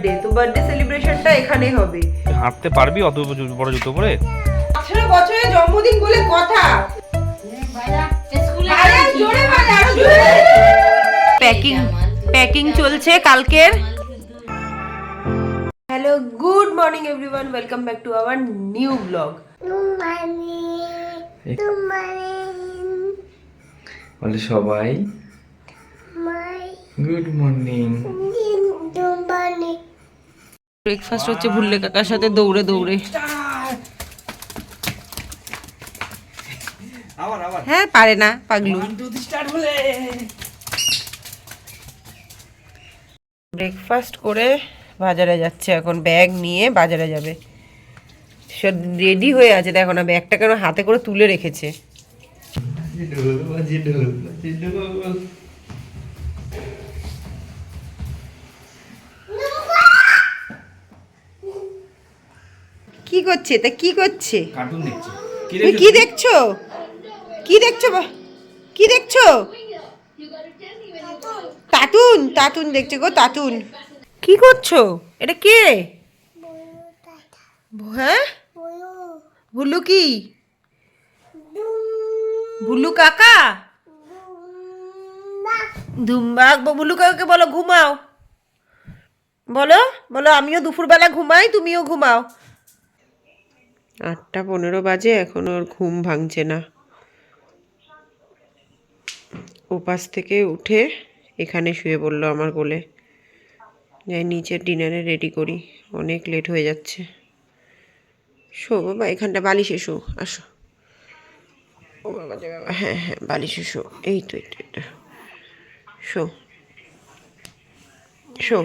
Birthday, তো birthday সেলিব্রেশনটা এখানেই হবে। হাঁটতে পারবি অত বড় জুতো পরে? 18 বছরের জন্মদিন বলে কথা। প্যাকিং চলছে কালকের। Hello, good morning everyone, welcome back to our new blog. বলে সবাই গুড মর্নিং। ব্রেকফাস্ট হচ্ছে ভুল্লে কাকার সাথে দৌড়ে দৌড়ে। হ্যাঁ, পারে না পাগলু। ব্রেকফাস্ট করে বাজারে যাচ্ছে, এখন ব্যাগ নিয়ে বাজারে যাবে। সব রেডি হয়ে আছে, দেখো না ব্যাগটা কেন হাতে করে তুলে রেখেছে। কি করছে তা? কি করছে? কার্টুন দেখছি। তুমি কি দেখছো? কি দেখছো? কি দেখছো? কার্টুন কার্টুন দেখছে গো, কার্টুন। কি করছো? এটা কে? হ্যাঁ, ভুলু কি? ভুলু কাকা? ধুমবা। ভুলু কাকাকে বলো ঘুমাও। বলো বলো আমিও দুপুরবেলা ঘুমাই, তুমিও ঘুমাও। 8:15 বাজে, এখন ওর ঘুম ভাঙছে না। ওপাশ থেকে উঠে এখানে শুয়ে পড়লো আমার কোলে। যাই নিচে ডিনারে রেডি করি, অনেক লেট হয়ে যাচ্ছে। শো বাবা, এখানটা বালিশে শো, আসো। ও বাবা রে বাবা, হ্যাঁ হ্যাঁ বালিশে শো। এই তো এটা শো শো।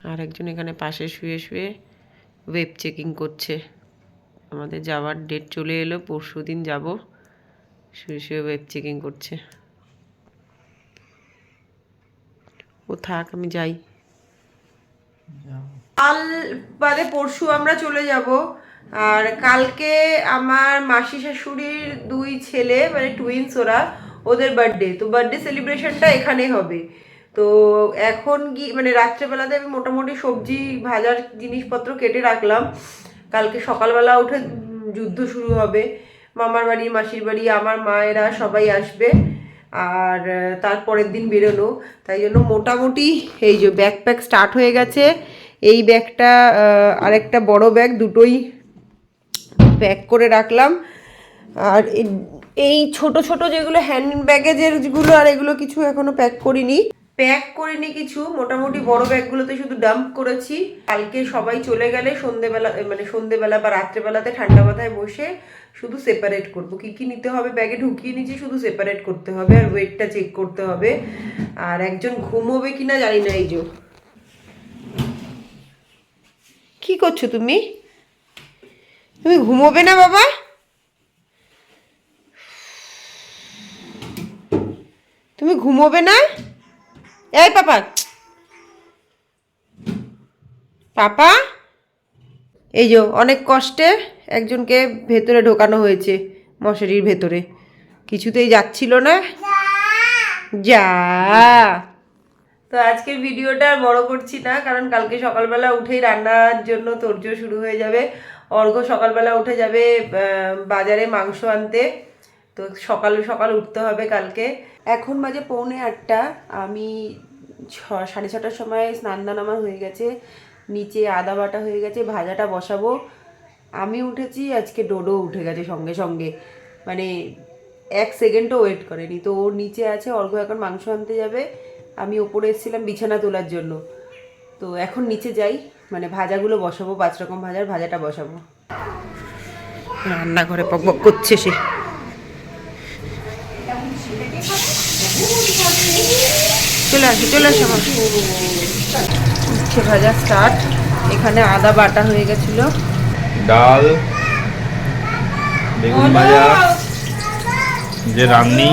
আর একজন এখানে পাশে শুয়ে শুয়ে ওয়েব চেকিং করছে। আমাদের যাওয়ার ডেট চলে এলো, পরশু দিন যাবো। শুয়ে শুয়ে ওয়েব চেকিং করছে। ও থাক, আমি যাই। কাল বাদে পরশু আমরা চলে যাব। আর কালকে আমার মাসি শাশুড়ির 2 ছেলে, মানে টুইন্স, ওদের বার্থডে, তো বার্থডে সেলিব্রেশনটা এখানেই হবে। তো এখন মানে রাত্রেবেলাতে আমি মোটামুটি সবজি ভাজার জিনিসপত্র কেটে রাখলাম। কালকে সকালবেলা উঠে যুদ্ধ শুরু হবে। মামার বাড়ি, মাসির বাড়ি, আমার মায়েরা সবাই আসবে। আর তারপরের দিন বেরোনো, তাই জন্য মোটামুটি এই যে ব্যাকপ্যাক স্টার্ট হয়ে গেছে। এই ব্যাগটা আরেকটা বড় ব্যাগ, দুটোই প্যাক করে রাখলাম। আর এই ছোট ছোট যেগুলো হ্যান্ড ব্যাগেজের যেগুলো, আর এগুলো কিছু এখনো প্যাক করিনি কিছু। মোটামুটি বড় ব্যাগগুলোতে শুধু ডাম্প করেছি। কালকে সবাই চলে গেলে সন্ধেবেলা বা রাত্রেবেলাতে ঠান্ডা মাথায় বসে শুধু সেপারেট করব, কি কি নিতে হবে ব্যাগে ঢুকিয়ে নিচ্ছি, শুধু সেপারেট করতে হবে আর ওয়েটটা চেক করতে হবে। আর একজন ঘুমোবে কিনা জানি না। এই যে কি করছো তুমি? তুমি ঘুমোবে না বাবা? তুমি ঘুমোবে না? এই পাপা, পাপা, এই যে অনেক কষ্টে একজনকে ভেতরে ঢোকানো হয়েছে, মশারির ভেতরে। কিছুতেই যাচ্ছিল না। যা। তো আজকের ভিডিওটা বড় করছি না, কারণ কালকে সকালবেলা উঠেই রান্নার জন্য তোড়জোড় শুরু হয়ে যাবে। অর্ঘ্য সকালবেলা উঠে যাবে বাজারে মাংস আনতে, তো সকাল সকাল উঠতে হবে কালকে। এখন বাজে 7:45। আমি 6:30টার সময় স্নান দান আমার হয়ে গেছে, নিচে আদা বাটা হয়ে গেছে, ভাজাটা বসাবো। আমি উঠেছি, আজকে ডোডো উঠে গেছে সঙ্গে সঙ্গে, মানে 1 সেকেন্ডও ওয়েট করেনি। তো ওর নিচে আছে, অর্ঘ্য এখন মাংস আনতে যাবে। আমি ওপরে এসেছিলাম বিছানা তোলার জন্য। তো এখন নিচে যাই, মানে ভাজাগুলো বসাবো, 5 রকম ভাজাটা বসাবো। রান্নাঘরে পকপক করছে সে। চলে আসো আমার। উচ্ছে ভাজা স্টার্ট। এখানে আদা বাটা হয়ে গেছিল। ডাল, বেগুন ভাজা, যে রান্নি।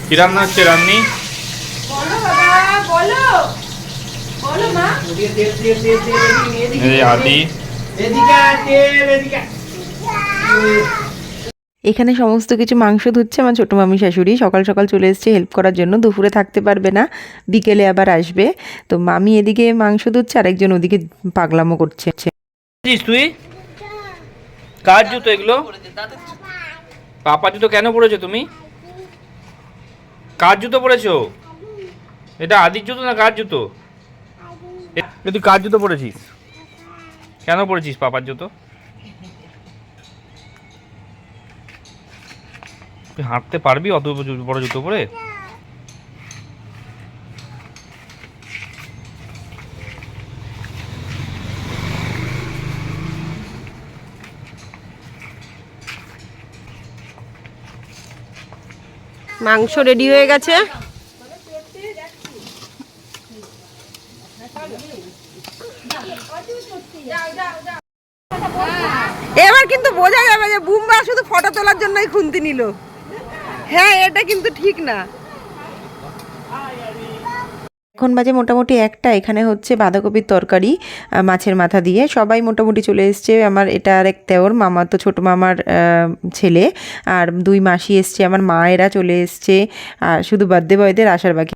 কি রান্না হচ্ছে রান্নি? বলো বাবা, বলো বলো মা। আদি এখানে সমস্ত কিছু মাংস ধুচ্ছে আমার ছোটো মামি শাশুড়ি। সকাল সকাল চলে এসছে হেল্প করার জন্য, দুপুরে থাকতে পারবে না, বিকেলে আবার আসবে। তো মামি এদিকে মাংস ধুচ্ছে আর একজন ওদিকে পাগলামো করছে। তুই কার জুতো এগুলো? পাপা জুতো কেন পরেছো তুমি? কার জুতো পরেছো? এটা আদির জুতো না কার জুতো? তুই কার জুতো পরেছিস? কেন পরেছিস পাপার জুতো? তুই হাঁটতে পারবি অত বড় জুতো পরে? মাংস রেডি হয়ে গেছে। এবার কিন্তু বোঝা যাবে যে বুম্বা শুধু ফটো তোলার জন্যই খুন্তি নিল। হ্যাঁ, এটা কিন্তু ঠিক না। এখন বাজে মোটামুটি একটা। এখানে হচ্ছে বাঁধাকপির তরকারি মাছের মাথা দিয়ে। সবাই মোটামুটি চলে এসছে। আমার এটা আর এক দেওর, মামা তো ছোটো মামার ছেলে, আর দুই মাসি এসছে, আমার মায়েরা চলে এসছে, আর শুধু বার্থডে বয়দের আসার বাকি।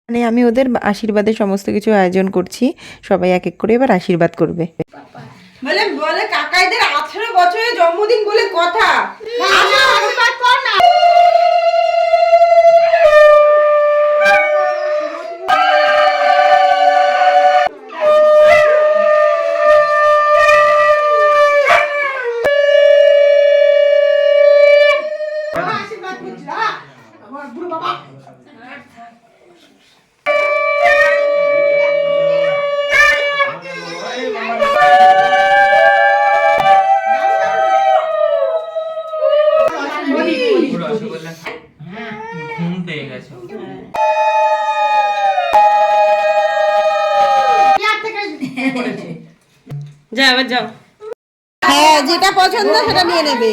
মানে আমি ওদের আশীর্বাদের সমস্ত কিছু আয়োজন করছি, সবাই এক এক করে এবার আশীর্বাদ করবে। বলে বলে কাকাইদের 18 বছরের জন্মদিন বলে কথা। আশীর্বাদ কর না। যাও এবার যাও। হ্যাঁ, যেটা পছন্দ সেটা নিয়ে নেবে।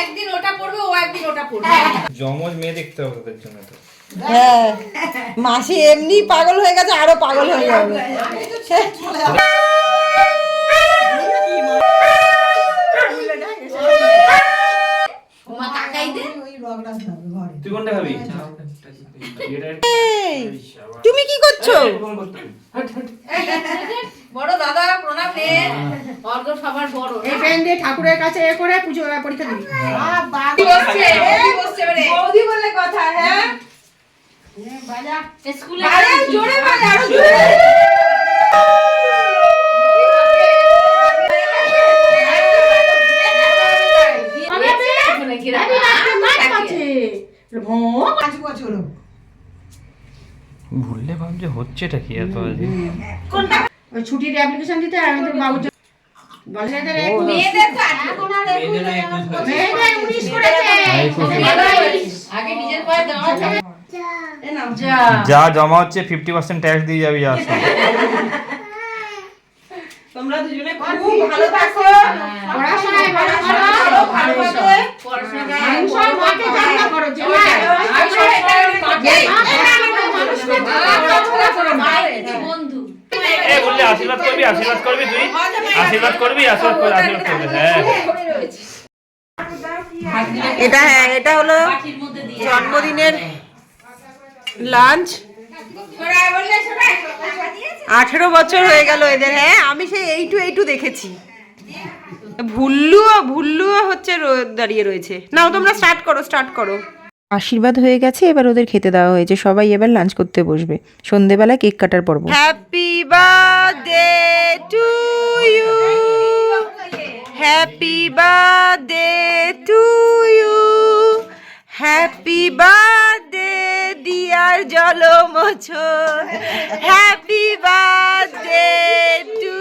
একদিন ওটা পড়বে, ও একদিন ওটা পড়বে। জমজ মেয়ে দেখতে হবে ওদের জন্য তো। হ্যাঁ, মাসি এমনি পাগল হয়ে গেছে, আরো পাগল হয়ে যাবে। তুই কোনটা খাবি? তুমি কি করছো? বড় দাদা প্রণাম রে, অর্ঘ সবার বড়। এই পেন দিয়ে ঠাকুরের কাছে এ করে পুজো পরীক্ষা দিবি। বৌদি বলে কথা। হ্যাঁ, বাজা স্কুলে আরে জোরে বাজা, আরো জোরে। ভুললে ভাবছে হচ্ছেটা কি এত? ওই ছুটির অ্যাপ্লিকেশন দিতে আমি তো বাবু মেয়েদের তো এখন আর মেয়েদের 19 করেছে। আগে নিজের পায়ে দাঁড়াও। যা জমা হচ্ছে 50% ট্যাক্স দিয়ে যাবি। যা তোমরা দুজনে খুব ভালো থাকো, পড়াশোনায় ভালো করো, ভালো থাকো। আমি সব মাকে জানা করো যে বন্ধু এ বললে আশীর্বাদ করবি, আশীর্বাদ করবি তুই, আশীর্বাদ করবি, আশীর্বাদ করবি, আশীর্বাদ করবি। হ্যাঁ, এটা হ্যাঁ, এটা হলো জন্মদিনের লাঞ্চ। 18 বছর হয়ে গেল এদের। হ্যাঁ, আমি সেই এইটু দেখেছি। ভুল্লুও হচ্ছে দাঁড়িয়ে রয়েছে। নাও তোমরা স্টার্ট করো। আশীর্বাদ হয়ে গেছে, এবার ওদের খেতে দেওয়া হয়েছে, সবাই এবার লাঞ্চ করতে বসবে। সন্ধেবেলা কেক কাটার পর্ব। Happy birthday to you, happy birthday to you, happy birthday dear Jalmochan, happy birthday to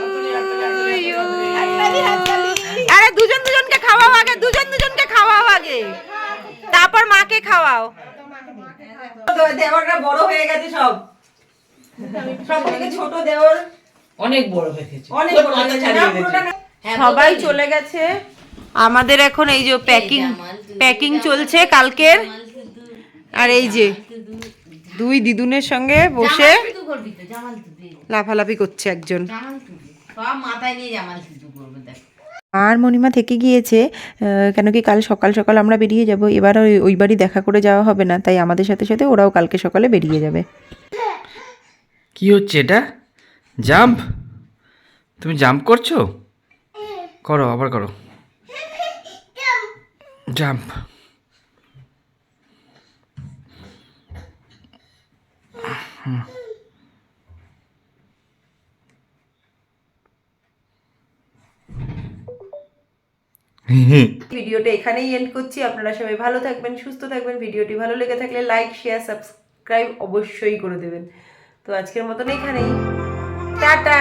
you. দুজন দুজনকে খাওয়াও আগে, দুজন দুজনকে খাওয়াও আগে, তারপর মাকে খাওয়াও। দেওররা বড় হয়ে গেছে সব, সব থেকে ছোট দেওর অনেক বড় হয়ে গেছে, অনেক বড় হয়ে গেছে না, পুরোটা না। সবাই চলে গেছে। আমাদের এখন এই যে প্যাকিং চলছে কালকের। আর এই যে দুই দিদুনের সঙ্গে বসে তুই করবি তো, জামাল তুই লাফালাফি করছে একজন। জামাল তুই সব মাথায় নিয়ে জামাল তুই করবে দেখ। আর মণিমা থেকে গিয়েছে, কেন কি কাল সকাল সকাল আমরা বেরিয়ে যাব। এবার ওই বাড়ি দেখা করে যাওয়া হবে না, তাই আমাদের সাথে সাথে ওরাও কালকে সকালে বেরিয়ে যাবে। কি হচ্ছে এটা? জাম্প? তুমি জাম্প করছো? করো, আবার করো জাম্প। ভিডিওটা এখানেই এন্ড করছি। আপনারা সবাই ভালো থাকবেন, সুস্থ থাকবেন। ভিডিওটি ভালো লেগে থাকলে লাইক, শেয়ার, সাবস্ক্রাইব অবশ্যই করে দেবেন। তো আজকের মতন এখানেই, টাটা।